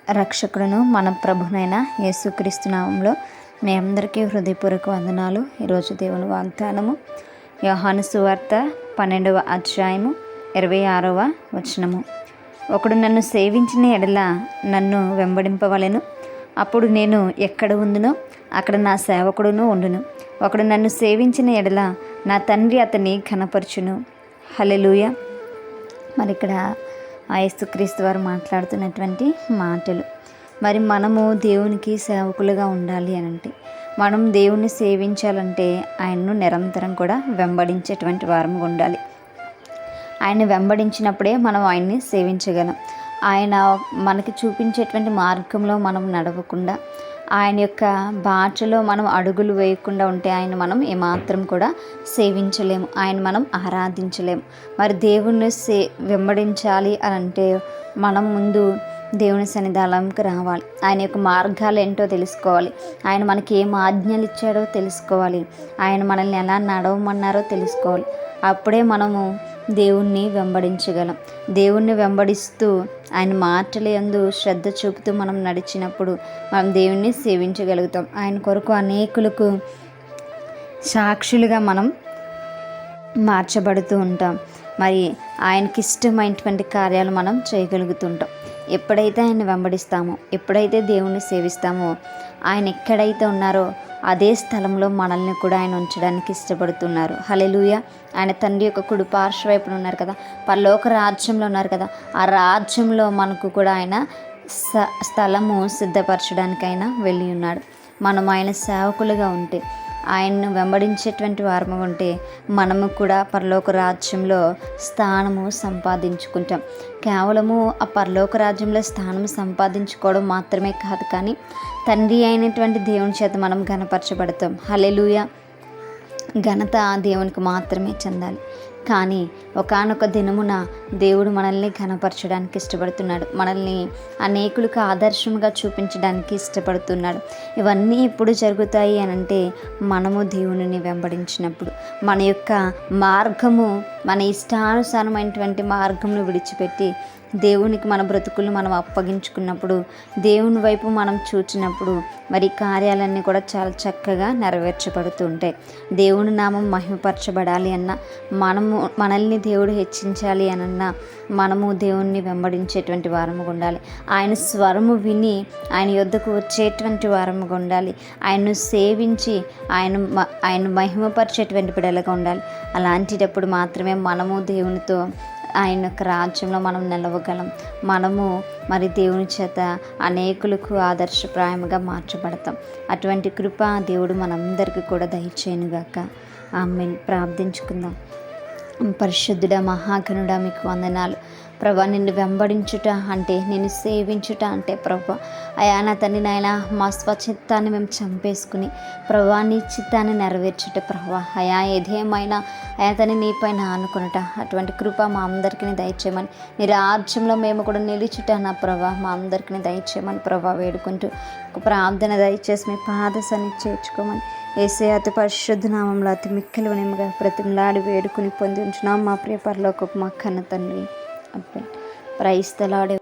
రక్షకుడును మన ప్రభునైన యేసుక్రీస్తు నామంలో మీ అందరికీ హృదయపూర్వక వందనాలు. ఈరోజు దేవుని వాగ్దానము యోహాను సువార్త 12వ అధ్యాయము 26వ వచనము. ఒకడు నన్ను సేవించిన ఎడల నన్ను వెంబడింపవలెను, అప్పుడు నేను ఎక్కడ ఉందునో అక్కడ నా సేవకుడును ఉండును. ఒకడు నన్ను సేవించిన ఎడల నా తండ్రి అతన్ని ఘనపరచును. హల్లెలూయా. మరి ఇక్కడ యేసుక్రీస్తు వారు మాట్లాడుతున్నటువంటి మాటలు. మరి మనము దేవునికి సేవకులుగా ఉండాలి అనంటే, మనం దేవుణ్ణి సేవించాలంటే ఆయన్ను నిరంతరం కూడా వెంబడించేటువంటి వారము ఉండాలి. ఆయన వెంబడించినప్పుడే మనం ఆయన్ని సేవించగలం. ఆయన మనకి చూపించేటువంటి మార్గంలో మనం నడవకుండా, ఆయన యొక్క బాటలో మనం అడుగులు వేయకుండా ఉంటే ఆయన మనం ఏమాత్రం కూడా సేవించలేము, ఆయన మనం ఆరాధించలేము. మరి దేవుణ్ణి వెంబడించాలి అని అంటే మనం ముందు దేవుని సన్నిధానంకి రావాలి. ఆయన యొక్క మార్గాలు ఏంటో తెలుసుకోవాలి. ఆయన మనకి ఏం ఆజ్ఞలు ఇచ్చాడో తెలుసుకోవాలి. ఆయన మనల్ని ఎలా నడవమన్నారో తెలుసుకోవాలి. అప్పుడే మనము దేవుణ్ణి వెంబడించగలం. దేవుణ్ణి వెంబడిస్తూ ఆయన మాటల యందు శ్రద్ధ చూపుతూ మనం నడిచినప్పుడు మనం దేవుణ్ణి సేవించగలుగుతాం. ఆయన కొరకు అనేకులకు సాక్షులుగా మనం మార్చబడుతూ ఉంటాం. మరి ఆయనకి ఇష్టమైనటువంటి కార్యాలు మనం చేయగలుగుతుంటాం. ఎప్పుడైతే ఆయన వెంబడిస్తామో, ఎప్పుడైతే దేవుణ్ణి సేవిస్తామో, ఆయన ఎక్కడైతే ఉన్నారో అదే స్థలంలో మనల్ని కూడా ఆయన ఉంచడానికి ఇష్టపడుతున్నారు. హల్లెలూయా. ఆయన తండ్రి యొక్క కుడి పార్శ్వవైపున ఉన్నారు కదా, పరలోక రాజ్యంలో ఉన్నారు కదా, ఆ రాజ్యంలో మనకు కూడా ఆయన స్థలము సిద్ధపరచడానికైనా వెళ్ళి ఉన్నాడు. మనం ఆయన సేవకులుగా ఉంటే, ఆయన్ను వెంబడించేటువంటి వారము ఉంటే మనము కూడా పరలోక రాజ్యంలో స్థానము సంపాదించుకుంటాం. కేవలము ఆ పరలోక రాజ్యంలో స్థానం సంపాదించుకోవడం మాత్రమే కాదు, కానీ తండ్రి అయినటువంటి దేవుని చేత మనం ఘనపరచబడతాం. హల్లెలూయా. ఘనత దేవునికి మాత్రమే చెందాలి. కానీ ఒకానొక దినమున దేవుడు మనల్ని ఘనపరచడానికి ఇష్టపడుతున్నాడు. మనల్ని అనేకులకు ఆదర్శంగా చూపించడానికి ఇష్టపడుతున్నాడు. ఇవన్నీ ఎప్పుడు జరుగుతాయి అనంటే మనము దేవునిని వెంబడించినప్పుడు, మన యొక్క మార్గము, మన ఇష్టానుసారమైనటువంటి మార్గంను విడిచిపెట్టి దేవునికి మన బ్రతుకులు మనం అప్పగించుకున్నప్పుడు, దేవుని వైపు మనం చూచినప్పుడు మరి కార్యాలన్నీ కూడా చాలా చక్కగా నెరవేర్చబడుతూ ఉంటాయి. దేవుని నామం మహిమపరచబడాలి అన్నా, మనల్ని దేవుడు హెచ్చించాలి అనన్నా మనము దేవుణ్ణి వెంబడించేటువంటి వారముగా ఉండాలి. ఆయన స్వరము విని ఆయన యొద్దకు వచ్చేటువంటి వారముగా ఉండాలి. ఆయన్ను సేవించి ఆయన మహిమపరిచేటువంటి బిడ్డలుగా ఉండాలి. అలాంటిటప్పుడు మాత్రమే మనము దేవునితో ఆయన యొక్క రాజ్యంలో మనం నిలవగలం. మనము మరి దేవుని చేత అనేకులకు ఆదర్శప్రాయంగా మార్చబడతాం. అటువంటి కృప దేవుడు మనందరికీ కూడా దయచేయనుగాక. ఆమేన్. ప్రార్థించుకుందాం. పరిశుద్ధుడా, మహాగణుడా, మీకు వందనాలు ప్రభా. నిన్ను వెంబడించుట అంటే, నిన్ను సేవించుట అంటే ప్రభా అయా నా తండ్రి నాయన, మా స్వచిత్తాన్ని మేము చంపేసుకుని ప్రభా నీ చిత్తాన్ని నెరవేర్చుట ప్రభా అయా ఏదేమైనా అయా తని నీపైన ఆనుకునుట, అటువంటి కృప మా అందరికీ దయచేయమని, నీ రాజ్యంలో మేము కూడా నిలుచుట నా ప్రభా మా అందరికీ దయచేయమని ప్రభా వేడుకుంటూ ఒక ప్రార్థన దయచేసి మీ పాద సన్నిధి చేర్చుకోమని యేసయ్య అతి పరిశుద్ధ నామంలో అతి మిక్కిలి వినయముగా బ్రతిమలాడి వేడుకుని పొంది ఉంచున్నాం మా ప్రియ పరలోకపు మా కన్న తండ్రి. Praise the lord.